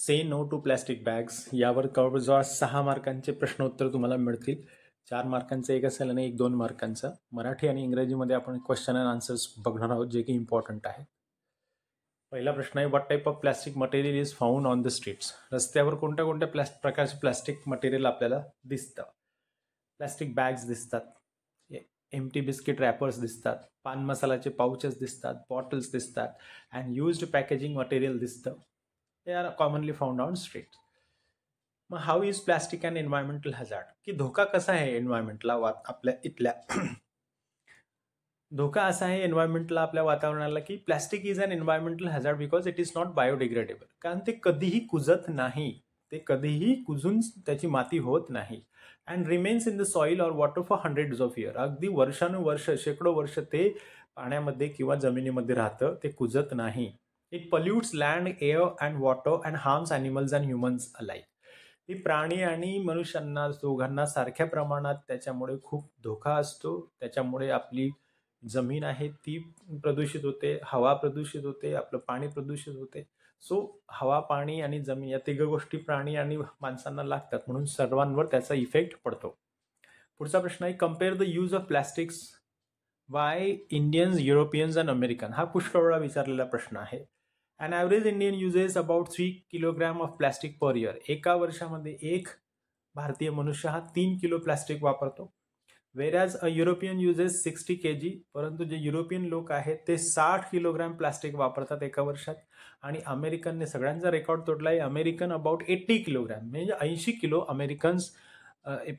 Say no to plastic bags यावर जवळजवळ 6 मार्कांचे प्रश्नोत्तर तुम्हाला मिळतील. 4 मार्कांचं एक असेल आणि 1-2 मार्कांचं. मराठी आणि इंग्रजीमध्ये आपण क्वेश्चन अँड आन्सर्स बघणार आहोत, जे की इम्पॉर्टंट आहे. पहिला प्रश्न आहे, what type of plastic material is found on the streets? रस्त्यावर कोणत्या कोणत्या प्रकारचे प्लॅस्टिक मटेरियल आपल्याला दिसतं? प्लॅस्टिक बॅग्स दिसतात, एम्प्टी बिस्किट रॅपर्स दिसतात, पान मसालाचे पाउचेस दिसतात, बॉटल्स दिसतात, अँड युज्ड पॅकेजिंग मटेरियल दिसतं. They are commonly found on streets. मग how is plastic and environmental hazard, की धोका कसा आहे एन्व्हायरमेंटला आपल्या इथल्या धोका असा आहे एन्व्हायरमेंटला, आपल्या वातावरणाला, की plastic is an environmental hazard because it is not biodegradable. कारण ते कधीही कुजत नाही, ते कधीही कुजून त्याची माती होत नाही. And remains in the soil or water for hundreds of year. अगदी वर्षानुवर्ष, शेकडो वर्ष ते पाण्यामध्ये किंवा जमिनीमध्ये राहतं, ते कुजत नाही. It pollutes land, air and water and harms animals and humans alike. ही प्राणी आणि मनुष्यांना दोघांना सारख्या प्रमाणात त्याच्यामुळे खूप धोका असतो. त्याच्यामुळे आपली जमीन आहे ती प्रदूषित होते, हवा प्रदूषित होते, आपलं पाणी प्रदूषित होते. सो हवा, पाणी आणि जमीन या तिघ गोष्टी प्राणी आणि माणसांना लागतात, म्हणून सर्वांवर त्याचा इफेक्ट पडतो. पुढचा प्रश्न आहे, compare the use of plastics by Indians, Europeans and American. हा पुष्कळ वेळा विचारलेला प्रश्न आहे. An average Indian uses about 3 kilogram of plastic per year. एका वर्षामध्ये एक भारतीय मनुष्य हा 3 किलो प्लॅस्टिक वापरतो. Whereas a European uses 60 kg. परंतु जे युरोपियन लोक आहेत ते 60 किलोग्रॅम प्लॅस्टिक वापरतात एका वर्षात. आणि अमेरिकनने सगळ्यांचा रेकॉर्ड तोडला आहे. अमेरिकन अबाउट 80 किलोग्रॅम, म्हणजे 80 किलो अमेरिकन्स,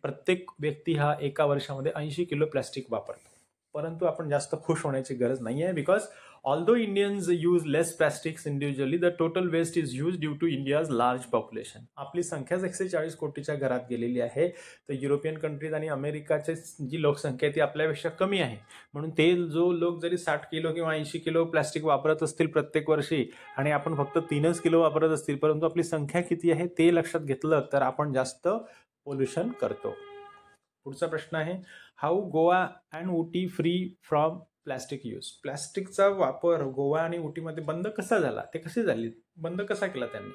प्रत्येक व्यक्ती हा एका वर्षामध्ये 80 किलो प्लॅस्टिक वापरतो. परंतु आपण जास्त खुश होण्याची गरज नाही आहे, because although Indians use less plastics individually, the total waste is used due to India's large population. आपली संख्याच 140 कोटीच्या घरात गेलेली आहे. तर युरोपियन कंट्रीज आणि अमेरिकाची जी लोकसंख्या आहे ती आपल्यापेक्षा कमी आहे. म्हणून ते जो लोक जरी 60 किलो किंवा 80 किलो प्लॅस्टिक वापरत असतील प्रत्येक वर्षी आणि आपण फक्त 3च किलो वापरत असतील, परंतु आपली संख्या किती आहे ते लक्षात घेतलं तर आपण जास्त पोल्युशन करतो. पुढचा प्रश्न आहे, how Goa and Ooty free from plastic use. प्लॅस्टिकचा वापर गोवा आणि उटीमध्ये बंद कसा झाला, ते कसे झाले, बंद कसा केला त्यांनी?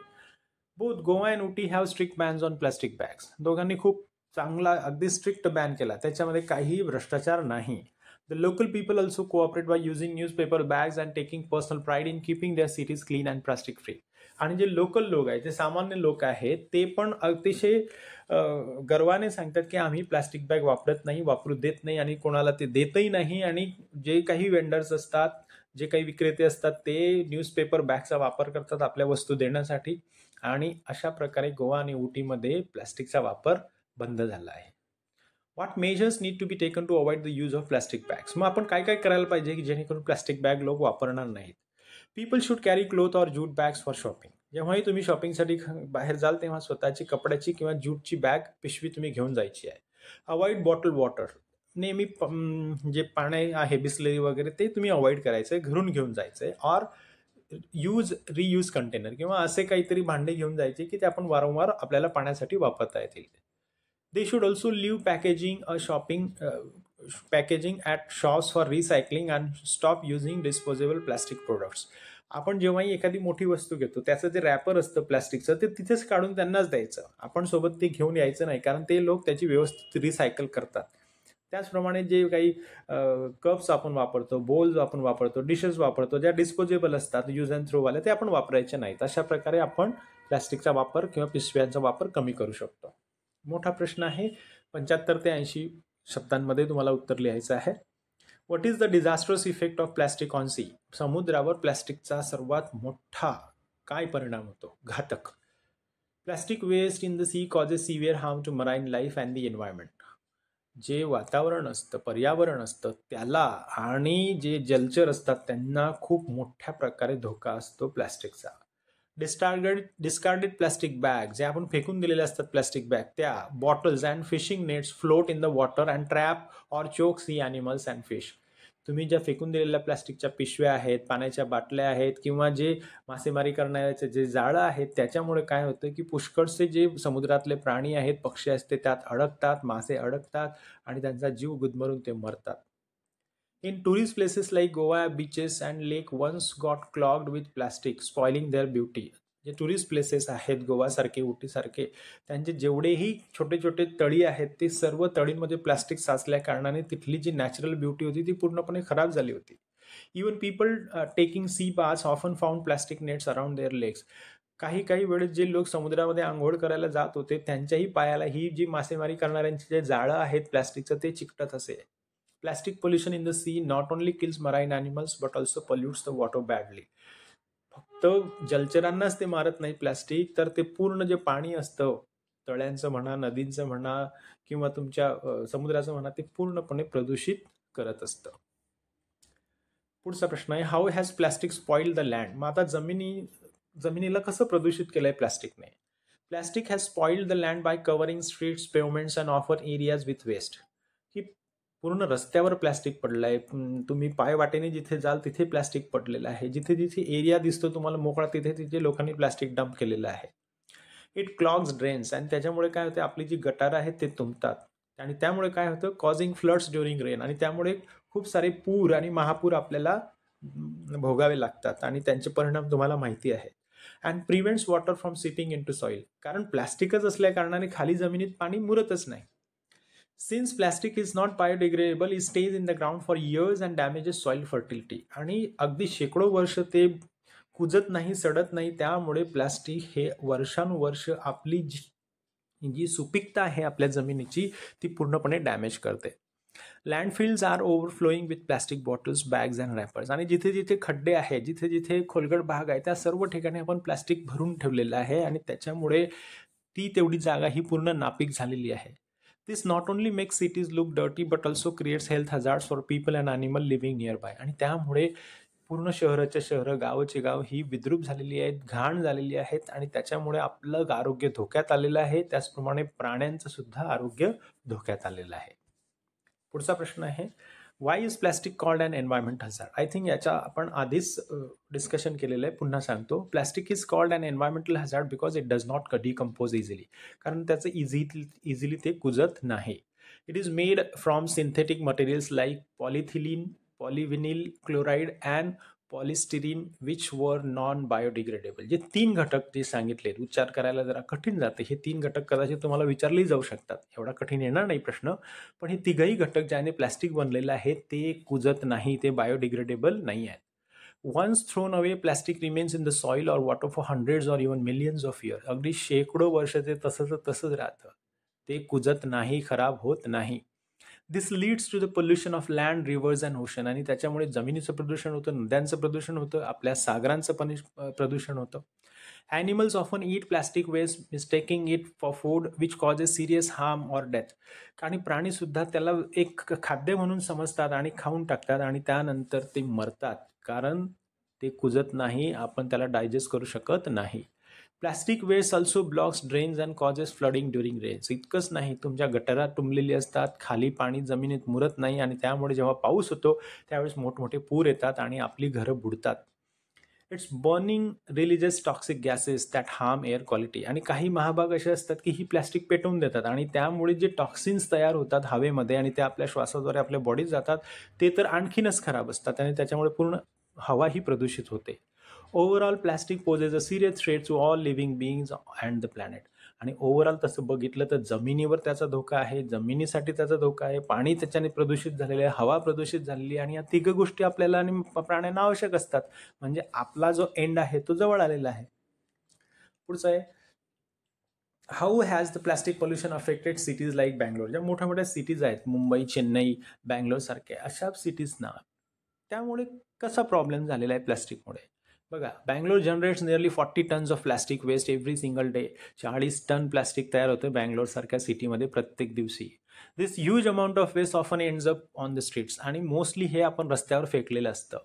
Both Goa and Ooty have strict Benz on plastic bags. दोघांनी खूप चांगला, अगदी स्ट्रिक्ट बॅन केला, त्याच्यामध्ये काही भ्रष्टाचार नाही. The local people also cooperate by using newspaper bags and taking personal pride in keeping their cities clean and plastic free. आणि जे लोकल लोक आहेत, जे सामान्य लोक आहेत, ते पण अतिशय गर्वाने सांगतात की आम्ही प्लास्टिक बॅग वापरत नाही, वापरू देत नाही आणि कोणाला ते देतही नाही. आणि जे काही वेंडर्स असतात, जे काही विक्रेते असतात, ते न्यूजपेपर बॅगचा वापर करतात आपल्या वस्तू देण्यासाठी. आणि अशा प्रकारे गोवा आणि उटीमध्ये प्लास्टिकचा वापर बंद झाला आहे. What measures need to be taken to avoid the use of plastic bags. मग आपण काय काय करायला पाहिजे की जेणेकरून प्लास्टिक बॅग लोक वापरणार नाहीत? People should carry cloth or jute bags for shopping. जेव्हाही तुम्ही शॉपिंगसाठी बाहेर जाल तेव्हा स्वतःची कपड्याची किंवा ज्यूटची बॅग, पिशवी तुम्ही घेऊन जायची आहे. Avoid bottle water. नेहमी जे पाणी आहे, बिस्लरी वगैरे, ते तुम्ही अवॉइड करायचं आहे, घरून घेऊन जायचं आहे. ऑर रियूज कंटेनर, किंवा असे काहीतरी भांडे घेऊन जायचे की ते आपण वारंवार आपल्याला पाण्यासाठी वापरता येतील. They should also leave packaging at shops for recycling and stop using disposable plastic products. आपण जेव्हाही एखादी मोठी वस्तू घेतो त्याचं जे रॅपर असतं प्लास्टिकचं, ते तिथेच काढून त्यांनाच द्यायचं. आपण सोबत ते घेऊन यायचं नाही, कारण ते लोक त्याची व्यवस्थित रिसायकल करतात. त्याचप्रमाणे जे काही कप्स आपण वापरतो, बोल्स आपण वापरतो, डिशेस वापरतो, ज्या डिस्पोजेबल असतात, यूज अँड थ्रोवाले, ते आपण वापरायचे नाहीत. अशा प्रकारे आपण प्लास्टिकचा वापर किंवा पिशव्यांचा वापर कमी करू शकतो. मोठा प्रश्न आहे, 75 ते 80 शब्दांमध्ये तुम्हाला उत्तर लिहायचं आहे. What is the disasters effect of plastic on sea. समुद्रावर प्लॅस्टिकचा सर्वात मोठा काय परिणाम होतो, घातक. Plastic waste in the sea causes severe harm to marine life and the environment. जे वातावरण असतं, पर्यावरण असतं, त्याला आणि जे जलचर असतात त्यांना खूप मोठ्या प्रकारे धोका असतो प्लॅस्टिकचा. डिस्कार्डेड प्लॅस्टिक बॅग, जे आपण फेकून दिलेले असतात प्लॅस्टिक बॅग, त्या bottles and fishing nets float in the water and trap or choke sea animals and fish. तुम्ही ज्या फेकून दिलेल्या प्लॅस्टिकच्या पिशव्या आहेत, पाण्याच्या बाटल्या आहेत, किंवा जे मासेमारी करण्याचे जे जाळं आहेत, त्याच्यामुळे काय होतं की पुष्कळसे जे समुद्रातले प्राणी आहेत, पक्षी असते, त्यात अडकतात, मासे अडकतात आणि त्यांचा जीव गुदमरून ते मरतात. In tourist places like Goa, beaches and lake once got clogged with plastic, spoiling their beauty. जे टुरिस्ट प्लेसेस आहेत गोवासारखे, उटीसारखे, त्यांचे जेवढेही छोटे छोटे तळी आहेत ते सर्व तळींमध्ये प्लास्टिक साचल्या कारणाने तिथली जी नॅचरल ब्युटी होती ती पूर्णपणे खराब झाली होती. Even people taking sea baths often found plastic nets around their legs. काही काही वेळेस जे लोक समुद्रामध्ये आंघोळ करायला जात होते त्यांच्याही पायाला ही जी मासेमारी करणाऱ्यांची जे जाळं आहेत प्लास्टिकचं ते चिकटत असे. Plastic pollution in the sea not only kills marine animals but also pollutes the water badly. फक्त जलचरांनाच ते मारत नाही प्लास्टिक, तर ते पूर्ण जे पाणी असतं तळ्यांचं म्हणा, नदींचं म्हणा किंवा तुमच्या समुद्राचं म्हणा, ते पूर्णपणे प्रदूषित करत असतं. पुढचा प्रश्न आहे, how has plastic spoiled the land. मग आता जमिनीला कसं प्रदूषित केलंय प्लास्टिकने. Plastic has spoiled the land by covering streets, pavements and open areas with waste. की पूर्ण रस्त्यावर प्लास्टिक पडलं आहे, तुम्ही पायवाटेने जिथे जाल तिथे प्लास्टिक पडलेलं आहे, जिथे जिथे एरिया दिसतो तुम्हाला मोकळा तिथे तिथे लोकांनी प्लास्टिक डंप केलेलं आहे. इट क्लॉग्स ड्रेन्स, आणि त्याच्यामुळे काय होतं, आपली जी गटारं आहेत ते तुंबतात आणि त्यामुळे काय होतं, कॉझिंग फ्लड्स ड्युरिंग रेन, आणि त्यामुळे खूप सारे पूर आणि महापूर आपल्याला भोगावे लागतात आणि त्यांचे परिणाम तुम्हाला माहिती आहे. And prevents water from sitting into soil, कारण प्लास्टिकच असल्या कारणाने खाली जमिनीत पाणी मुरतच नाही. Since plastic is not biodegradable, it stays in the ground for years and damages soil fertility. आणि अगदी शेकडो वर्ष ते कुजत नाही, सडत नाही, त्यामुळे प्लास्टिक हे वर्षानुवर्ष आपली जी सुपीकता आहे आपल्या जमिनीची ती पूर्णपणे डॅमेज करते. Landfills are overflowing with plastic bottles, bags and wrappers. आणि जिथे जिथे खड्डे आहेत, जिथे जिथे खोलगट भाग आहे, त्या सर्व ठिकाणी आपण प्लास्टिक भरून ठेवलेलं आहे आणि त्याच्यामुळे ती तेवढी जागा ही पूर्ण नापीक झालेली आहे. This not only makes cities look dirty but also creates health hazards for people and animal living nearby. आणि त्यामुळे पूर्ण शहराच्या शहरं, गावाची गाव ही विद्रूप झालेली आहेत, घाण झालेली आहेत आणि त्याच्यामुळे आपलं आरोग्य धोक्यात आलेलं आहे. त्याचप्रमाणे प्राण्यांचं सुद्धा आरोग्य धोक्यात आलेलं आहे. पुढचा प्रश्न आहे, why is plastic called an environment hazard. I think याच्या आपण आधीच डिस्कशन केलेलं आहे, पुन्हा सांगतो. Plastic is called an environmental hazard because it does not decompose easily. कारण त्याचं इझिली ते कुजत नाही. It is made from synthetic materials like polyethylene, polyvinyl chloride and polystyrene which were non biodegradable. जे 3 घटक जे सांगितले, उच्चार करायला जरा कठीण जाते. हे 3 घटक कदाचित तुम्हाला विचारलेही जाऊ शकतात, एवढा कठीण येणार नाही प्रश्न. पण हे तिघही घटक ज्याने प्लॅस्टिक बनलेलं आहे ते कुजत नाही, ते बायोडिग्रेडेबल नाही आहेत. Once thrown away plastic remains in the soil or water for hundreds or even millions of year. अगदी शेकडो वर्ष ते तसंच राहतं, ते कुजत नाही, खराब होत नाही. This leads to the pollution of land, rivers and ocean. आणि त्याच्यामुळे जमिनीचं प्रदूषण होतं, नद्यांचं प्रदूषण होतं, आपल्या सागरांचं प्रदूषण होतं. Animals often eat plastic waste mistaking it for food which causes serious harm or death. आणि प्राणीसुद्धा त्याला एक खाद्य म्हणून समजतात आणि खाऊन टाकतात आणि त्यानंतर ते मरतात, कारण ते कुजत नाही, आपण त्याला डायजेस्ट करू शकत नाही. Plastic waste also blocks drains and causes flooding during rains. इतकंच नाही, तुमच्या गटारात तुंबलेली असतात, खाली पाणी जमिनीत मुरत नाही आणि त्यामुळे जेव्हा पाऊस होतो त्यावेळेस मोठमोठे पूर येतात आणि आपली घरं बुडतात. Its burning releases toxic gases that harm air quality. आणि काही महाभाग असे असतात की ही प्लॅस्टिक पेटवून देतात आणि त्यामुळे जे टॉक्सिन्स तयार होतात हवेमध्ये आणि ते आपल्या श्वासाद्वारे आपल्या बॉडीत जातात, ते तर आणखीनच खराब असतात आणि त्याच्यामुळे पूर्ण हवा ही प्रदूषित होते. Overall plastic poses a serious threat to all living beings and the planet. आणि ओव्हरऑल तसं बघितलं तर जमिनीवर त्याचा धोका आहे, जमिनीसाठी त्याचा धोका आहे, पाणी त्याच्याने प्रदूषित झालेलं आहे, हवा प्रदूषित झालेली आहे आणि या तिघ गोष्टी आपल्याला आणि प्राण्यांना आवश्यक असतात. म्हणजे आपला जो एंड आहे तो जवळ आलेला आहे. पुढचं आहे, how has the plastic pollution affected cities like Bangalore. ज्या मोठ्या मोठ्या सिटीज आहेत, मुंबई, चेन्नई, बँगलोर सारख्या अशा सिटीजना त्यामुळे कसा प्रॉब्लेम झालेला आहे प्लॅस्टिकमुळे. बघा, Bangalore generates nearly 40 tons of plastic waste every single day. 40 ton plastic तयार होतं बँगलोर सारख्या सिटीमध्ये प्रत्येक दिवशी. This huge amount of waste often ends up on the streets. आणि मोस्टली हे आपण रस्त्यावर फेकलेलं असतं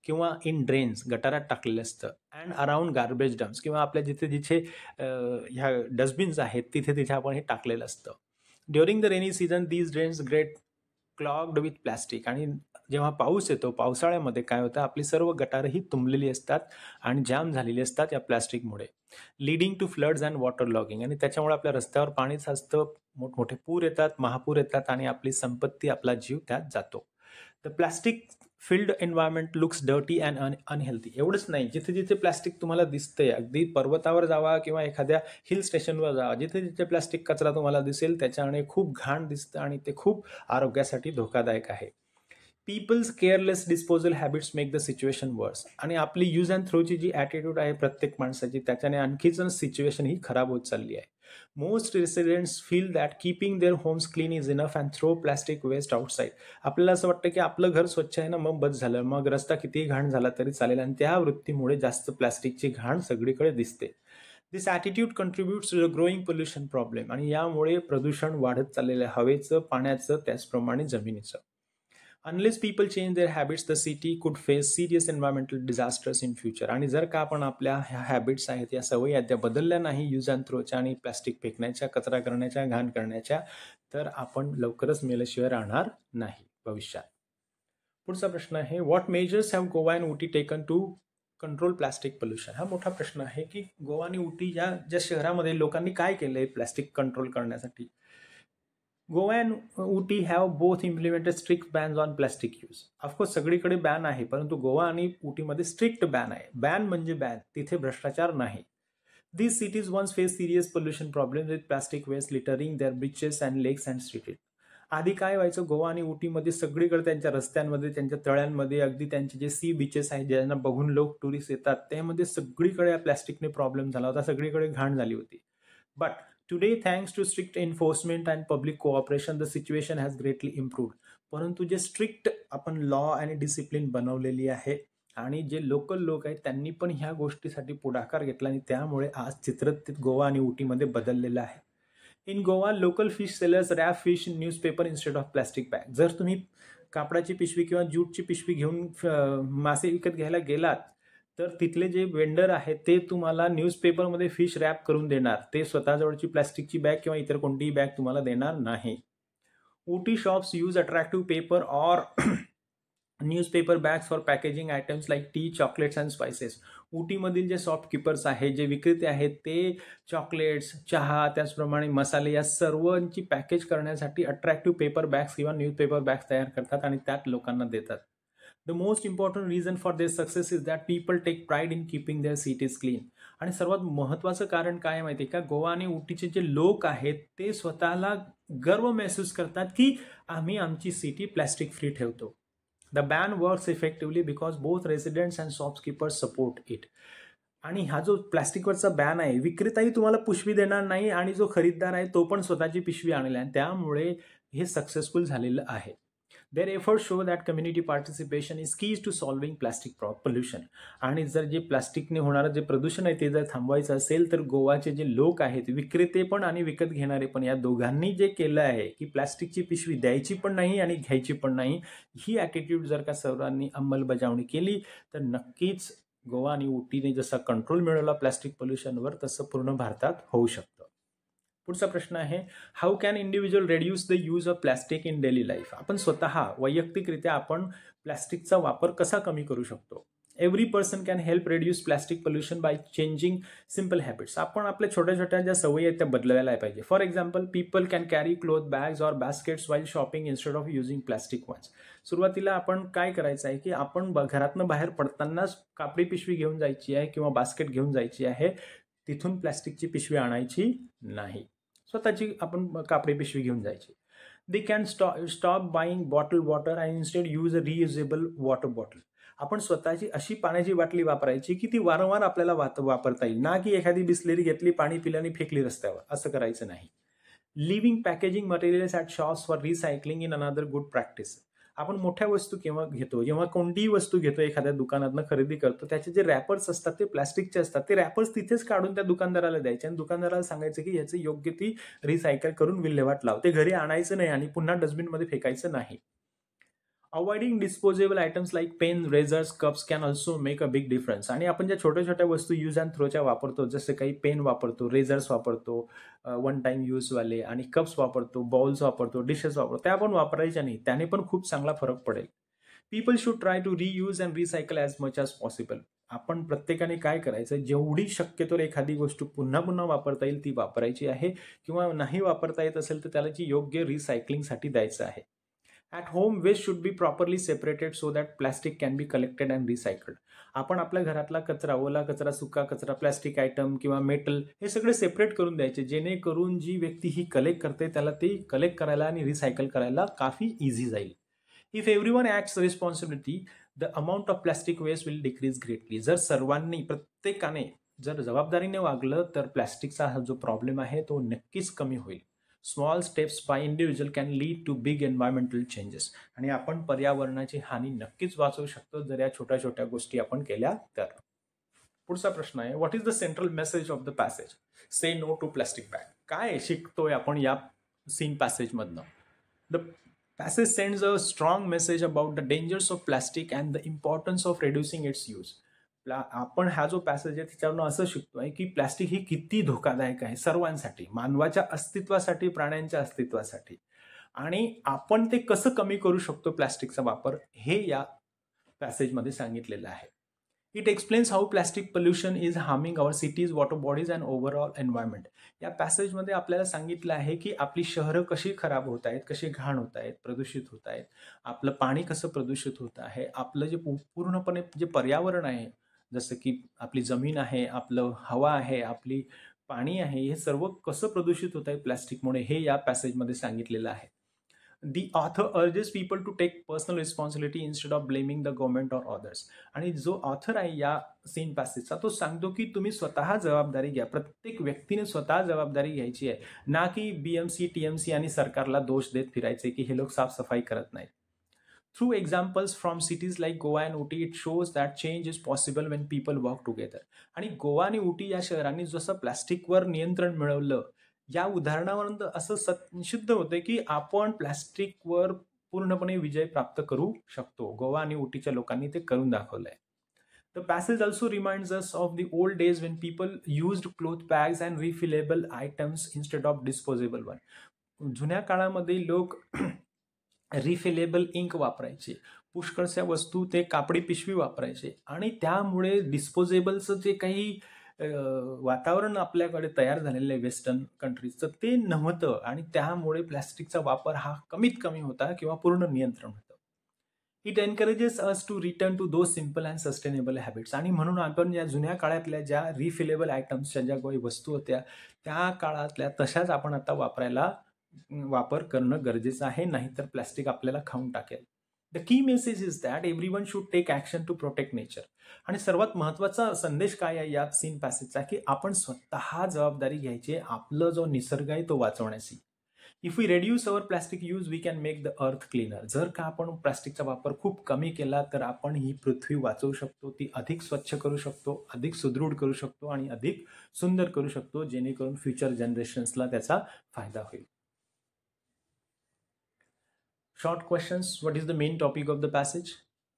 किंवा इन ड्रेन्स, गटारात टाकलेलं असतं. अँड अराउंड गार्बेज डम्प्स, किंवा आपल्या जिथे जिथे ह्या डस्टबिन्स आहेत तिथे तिथे आपण हे टाकलेलं असतं. During the rainy season these drains get clogged with plastic. आणि जेव्हा पाऊस येतो, पावसाळ्यामध्ये काय होतं, आपली सर्व गटारही तुंबलेली असतात आणि जाम झालेली असतात या प्लॅस्टिकमुळे. Leading to floods and water logging. आणि त्याच्यामुळे आपल्या रस्त्यावर पाणी साचतं, मोठमोठे पूर येतात, महापूर येतात आणि आपली संपत्ती, आपला जीव त्यात जातो. The plastic field environment looks dirty and unhealthy. एवढंच नाही, जिथे जिथे प्लास्टिक तुम्हाला दिसतंय, अगदी पर्वतावर जावा किंवा एखाद्या हिल स्टेशनवर जावा, जिथे जिथे प्लास्टिक कचरा तुम्हाला दिसेल त्याच्याने खूप घाण दिसतं आणि ते खूप आरोग्यासाठी धोकादायक आहे. People's careless disposal habits make the situation worse. आणि आपली यूज अँड थ्रोची जी ॲटिट्यूड आहे प्रत्येक माणसाची, त्याच्याने आणखीच सिच्युएशन ही खराब होत चालली आहे. Most residents feel that keeping their homes clean is enough and throw plastic waste outside. आपल्याला असं वाटतं की आपलं घर स्वच्छ आहे ना, मग बस झालं, मग रस्ता कितीही घाण झाला तरी चालेल, आणि त्या वृत्तीमुळे जास्त प्लॅस्टिकची घाण सगळीकडे दिसते. This attitude contributes to the growing pollution problem. आणि यामुळे प्रदूषण वाढत चाललेलं आहे, हवेचं, पाण्याचं, त्याचप्रमाणे जमिनीचं. Unless people change their habits the city could face serious environmental disasters in future. आणि जर का आपण आपल्या ह्या हॅबिट्स आहेत, या सवयी आहेत, त्या बदलल्या नाही यूज अँड थ्रोच्या आणि प्लॅस्टिक फेकण्याच्या, कचरा करण्याच्या, घाण करण्याच्या, तर आपण लवकरच मेल्याशिवाय राहणार नाही भविष्यात. पुढचा प्रश्न आहे, what measures have Goa and Ooty taken to control plastic pollution. हा मोठा प्रश्न आहे की गोवा आणि उटी या ज्या शहरामध्ये लोकांनी काय केलंय प्लास्टिक कंट्रोल करण्यासाठी. Goa and Ooty have both implemented strict Benz on plastic use. Of course सगळीकडे बॅन आहे, परंतु गोवा आणि उटीमध्ये स्ट्रिक्ट बॅन आहे. बॅन म्हणजे बॅन, तिथे भ्रष्टाचार नाही. These cities once faced serious pollution problems with plastic waste littering their beaches and lakes and streets. आधी काय व्हायचं, गोवा आणि उटीमध्ये सगळीकडे त्यांच्या रस्त्यांमध्ये, त्यांच्या तळ्यांमध्ये, अगदी त्यांचे जे सी बीचेस आहेत ज्यांना बघून लोक टुरिस्ट येतात, त्यामध्ये सगळीकडे या प्लॅस्टिकने प्रॉब्लेम झाला होता, सगळीकडे घाण झाली होती. But today thanks to strict enforcement and public cooperation the situation has greatly improved. परंतु जे स्ट्रिक्ट आपण लॉ आणि डिसिप्लिन बनवलेली आहे आणि जे लोकल लोक आहेत त्यांनी पण ह्या गोष्टीसाठी पुढाकार घेतला आणि त्यामुळे आज चित्र गोवा आणि उटीमध्ये बदललेलं आहे. In Goa local fish sellers wrap fish in newspaper instead of plastic bag. जर तुम्ही कापडाची पिशवी किंवा ज्यूटची पिशवी घेऊन मासे विकत घ्यायला गेलात तर तिथले जे वेंडर आहेत ते तुम्हाला न्यूजपेपरमध्ये फिश रॅप करून देणार, ते स्वतःजवळची प्लॅस्टिकची बॅग किंवा इतर कोणतीही बॅग तुम्हाला देणार नाही. Ooty shops use attractive paper or newspaper bags for packaging items like tea, chocolates and spices. उटीमधील जे शॉपकीपर्स आहेत, जे विक्रेते आहेत, ते चॉकलेट्स, चहा, त्याचप्रमाणे मसाले या सर्वांची पॅकेज करण्यासाठी अट्रॅक्टिव्ह पेपर बॅग्स किंवा न्यूजपेपर बॅग्स तयार करतात आणि त्यात लोकांना देतात. The most important reason for this success is that people take pride in keeping their cities clean. आणि सर्वात महत्त्वाचं कारण काय माहिती आहे का, गोवा आणि उटीचे जे लोक आहेत ते स्वतःला गर्व महसूस करतात की आम्ही आमची सिटी प्लॅस्टिक फ्री ठेवतो. The ban works effectively because both residents and shopkeepers support it. आणि हा जो प्लॅस्टिकवरचा बॅन आहे, विक्रेताही तुम्हाला पिशवी देणार नाही आणि जो खरीददार आहे तो पण स्वतःची पिशवी आणेल, आणि त्यामुळे हे सक्सेसफुल झालेलं आहे. Their efforts show that community participation is key to solving plastic pollution. आणि जर जे प्लास्टिकने होणारं जे प्रदूषण आहे ते जर थांबवायचं असेल तर गोवाचे जे लोक आहेत, विक्रेते पण आणि विकत घेणारे पण, या दोघांनी जे केलं आहे की प्लास्टिकची पिशवी द्यायची पण नाही आणि घ्यायची पण नाही, ही ॲटिट्यूड जर का सर्वांनी अंमलबजावणी केली तर नक्कीच गोवा आणि उटीने जसा कंट्रोल मिळवला प्लास्टिक पोल्युशनवर तसं पूर्ण भारतात होऊ शकतं. पुढचा प्रश्न आहे, how can individual reduce the use of plastic in daily life. आपण स्वतः वैयक्तिकरित्या आपण प्लॅस्टिकचा वापर कसा कमी करू शकतो. Every person can help reduce plastic pollution by changing simple habits. आपण आपल्या छोट्या छोट्या ज्या सवयी आहेत त्या बदलायला पाहिजे. For example, people can carry cloth bags or baskets while shopping instead of using plastic ones. सुरुवातीला आपण काय करायचं आहे की आपण घरातनं बाहेर पडतानाच कापडी पिशवी घेऊन जायची आहे किंवा बास्केट घेऊन जायची आहे, तिथून प्लॅस्टिकची पिशवी आणायची नाही, स्वतःची आपण कापडी पिशवी घेऊन जायची. They can stop buying bottle water and instead use a reusable water bottle. आपण स्वतःची अशी पाण्याची बाटली वापरायची की ती वारंवार आपल्याला वापरता येईल, ना की एखादी बिसलेरी घेतली, पाणी पिलं आणि फेकली रस्त्यावर, असं करायचं नाही. Living packaging materials at shops for recycling in another good practice. आपण मोठ्या वस्तू केव्हा घेतो, जेव्हा कोणतीही वस्तू घेतो एखाद्या दुकानातनं खरेदी करतो, त्याचे जे रॅपर्स असतात ते प्लॅस्टिकचे असतात, ते रॅपर्स तिथेच काढून त्या दुकानदाराला द्यायचे आणि दुकानदाराला सांगायचं की याचे योग्य ती रिसायकल करून विल्हेवाट लाव. ते घरी आणायचं नाही आणि पुन्हा डस्टबिनमध्ये फेकायचं नाही. Avoiding disposable items like pen, razors, cups can also make a big difference. आणि आपण ज्या छोट्या छोट्या वस्तू यूज अँड थ्रोच्या वापरतो, जसं काही पेन वापरतो, रेझर्स वापरतो वन टाइम यूजवाले, आणि कप्स वापरतो, बाउल्स वापरतो, डिशेस वापरतो, त्या आपण वापरायच्या नाही, त्याने पण खूप चांगला फरक पडेल. People should try to reuse and recycle as much as possible. आपण प्रत्येकाने काय करायचं, जेवढी शक्यतो एखादी गोष्ट पुन्हा पुन्हा वापरता येईल ती वापरायची आहे, किंवा नाही वापरता येत असेल तर त्याला योग्य रिसायकलिंगसाठी द्यायचं आहे. At home waste should be properly separated so that plastic can be collected and recycled. आपण आपल्या घरातला कचरा, ओला कचरा, सुका कचरा, प्लॅस्टिक आयटम किंवा मेटल हे सगळे सेपरेट करून द्यायचे, जेणेकरून जी व्यक्ती ही कलेक्ट करते त्याला ती कलेक्ट करायला आणि रिसायकल करायला काफी इझी जाईल. If everyone acts responsibility, the amount of plastic waste will decrease greatly. जर सर्वांनी, प्रत्येकाने जर जबाबदारीने वागलं तर प्लॅस्टिकचा हा जो प्रॉब्लेम आहे तो नक्कीच कमी होईल. Small steps by individual can lead to big environmental changes. आणि आपण पर्यावरणाची हानी नक्कीच वाचवू शकतो जर या छोट्या छोट्या गोष्टी आपण केल्या तर. पुढचा प्रश्न आहे, what is the central message of the passage? Say no to plastic bag. काय शिकतोय आपण या सीन पॅसेजमधनं? The passage sends a strong message about the dangers of plastic and the importance of reducing its use. आपण हा जो passage आहे त्याच्यावरून असं शिकतोय की प्लॅस्टिक ही किती धोकादायक आहे सर्वांसाठी, मानवाच्या अस्तित्वासाठी, प्राण्यांच्या अस्तित्वासाठी, आणि आपण ते कसं कमी करू शकतो प्लॅस्टिकचा वापर, हे या पॅसेजमध्ये सांगितलेलं आहे. It explains how plastic pollution is harming our cities, water bodies and overall environment. या पॅसेजमध्ये आपल्याला सांगितलं आहे की आपली शहरं कशी खराब होत आहेत, कशी घाण होत आहेत, प्रदूषित होत आहेत, आपलं पाणी कसं प्रदूषित होत आहे, आपलं जे पूर्णपणे जे पर्यावरण आहे, जसं की आपली जमीन आहे, आपलं हवा आहे, आपली पाणी आहे, हे सर्व कसं प्रदूषित होत आहे प्लॅस्टिकमुळे, हे या पॅसेजमध्ये सांगितलेलं आहे. The author urges people to take personal responsibility instead of blaming the government or others. आणि जो ऑथर आहे या सीन पॅसेजचा तो सांगतो की तुम्ही स्वतः जबाबदारी घ्या, प्रत्येक व्यक्तीने स्वतः जबाबदारी घ्यायची आहे, ना की BMC, TMC आणि सरकारला दोष देत फिरायचे की हे लोक साफसफाई करत नाहीत. Through examples from cities like Goa and Ooty, it shows that change is possible when people work together. आणि गोवा आणि उटी या शहरांनी जसं प्लॅस्टिकवर नियंत्रण मिळवलं, या उदाहरणावरून असं सिद्ध होते की आपण प्लॅस्टिकवर पूर्णपणे विजय प्राप्त करू शकतो. गोवा आणि उटीच्या लोकांनी ते करून दाखवलंय. The passage also reminds us of the old days when people used cloth bags and refillable items instead of disposable one. जुन्या काळामध्ये लोक रिफिलेबल इंक वापरायचे, पुष्कळशा वस्तू ते कापडी पिशवी वापरायचे, आणि त्यामुळे डिस्पोजेबलचं जे काही वातावरण आपल्याकडे तयार झालेलं आहे वेस्टर्न कंट्रीजचं ते नव्हतं, आणि त्यामुळे प्लॅस्टिकचा वापर हा कमीत कमी होता किंवा पूर्ण नियंत्रण होतं. It encourages us to return to those simple and sustainable habits. आणि म्हणून आपण या जुन्या काळातल्या ज्या रिफिलेबल आयटम्सच्या ज्या काही वस्तू होत्या त्या काळातल्या तशाच आपण आता वापर करणं गरजेचं आहे, नाहीतर प्लॅस्टिक आपल्याला खाऊन टाकेल. The key message is that everyone should take action to protect nature. आणि सर्वात महत्त्वाचा संदेश काय आहे या सीन पॅसेजचा, की आपण स्वतः जबाबदारी घ्यायची, आपलं जो निसर्ग आहे तो वाचवण्याची. If we reduce our plastic use we can make the earth cleaner. जर का आपण प्लॅस्टिकचा वापर खूप कमी केला तर आपण ही पृथ्वी वाचवू शकतो, ती अधिक स्वच्छ करू शकतो, अधिक सुदृढ करू शकतो आणि अधिक सुंदर करू शकतो, जेणेकरून फ्युचर जनरेशन्सला त्याचा फायदा होईल. Short questions. What is the main topic of the passage?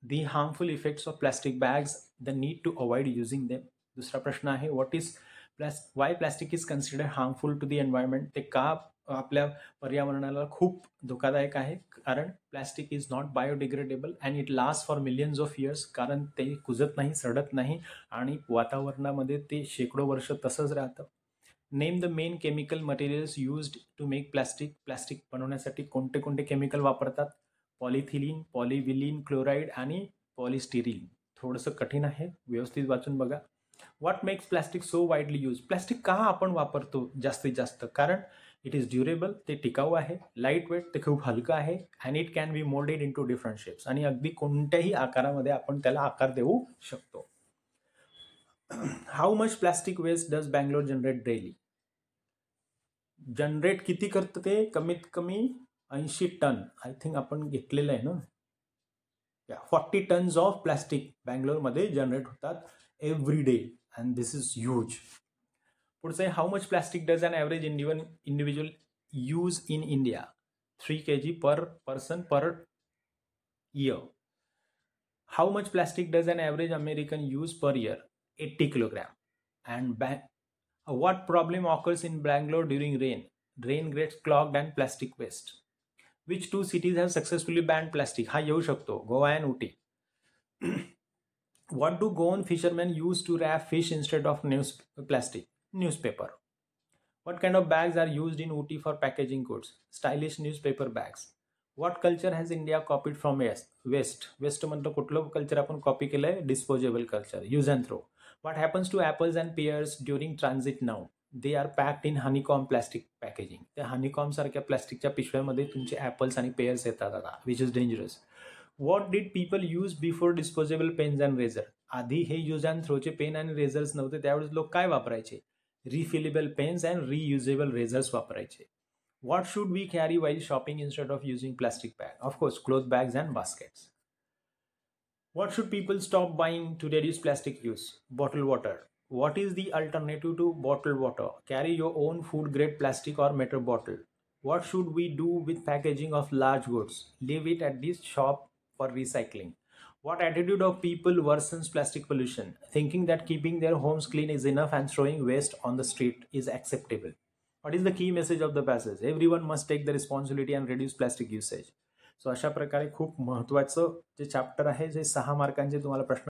The harmful effects of plastic bags, the need to avoid using them. दूसरा प्रश्न आहे, why plastic is considered harmful to the environment. ते का आपल्या पर्यावरणाला खूप धोकादायक आहे, कारण plastic is not biodegradable and it last for millions of years. कारण ते कुजत नाही, सडत नाही आणि वातावरणामध्ये ते शेकडो वर्ष तसंच राहतं. Name the main chemical materials used to make plastic. Plastic बनवण्यासाठी कोणते कोणते केमिकल वापरतात? पॉलिथिलीन, पॉलिव्हिलीन क्लोराईड आणि पॉलिस्टिरीन. थोडंसं कठीण आहे, व्यवस्थित वाचून बघा. What makes plastic so widely use. Plastic का आपण वापरतो जास्तीत जास्त? कारण इट इज ड्युरेबल, ते टिकाऊ आहे, लाईट वेट, ते खूप हलकं आहे, and it can be moulded into different shapes. आणि अगदी कोणत्याही आकारामध्ये आपण त्याला आकार देऊ शकतो. How much plastic waste does Bangalore generate daily. Generate किती करतं ते? कमीत कमी 80 टन. आय थिंक आपण घेतलेलं आहे ना. 40 टन्स ऑफ प्लॅस्टिक बँगलोरमध्ये जनरेट होतात every day, and this is huge. पुढचं आहे, how much plastic does an average individual use in India. 3 kg per person per year. How much plastic does an average American use per year? 80 kilogram. And what problem occurs in Bangalore during rain? Rain gets clogged and plastic waste. Which two cities have successfully banned plastic? हा येऊ शकतो, Goa and Ooty. What do Goan fishermen use to wrap fish instead of plastic? Newspaper. What kind of bags are used in Ooty for packaging goods? Stylish newspaper bags. What culture has India copied from west म्हणतो कुठलं culture आपण copy केलंय? Disposable culture. Use and throw. What happens to apples and pears during transit now? They are packed in honeycomb plastic packaging. त्या honeycomb सारख्या प्लॅस्टिकच्या पिशव्यामध्ये तुमचे apples आणि पेयर्स येतात आता, which is dangerous. What did people use before disposable pens and razor? आधी हे यूज अँड थ्रोचे पेन आणि रेझर्स नव्हते, त्यावेळेस लोक काय वापरायचे? Refillable pens and reusable raisers वापरायचे. What should we carry while shopping instead of using plastic bag? Of course, cloth bags and baskets. What should people stop buying to reduce plastic use? Bottled water. What is the alternative to bottled water? Carry your own food grade plastic or metal bottle. What should we do with packaging of large goods? Leave it at this shop for recycling. What attitude of people worsens plastic pollution? Thinking that keeping their homes clean is enough and throwing waste on the street is acceptable. What is the key message of the passage? Everyone must take the responsibility and reduce plastic usage. So अशा प्रकारे खूप महत्त्वाचं जे chapter आहे, जे 6 मार्कांचे तुम्हाला प्रश्न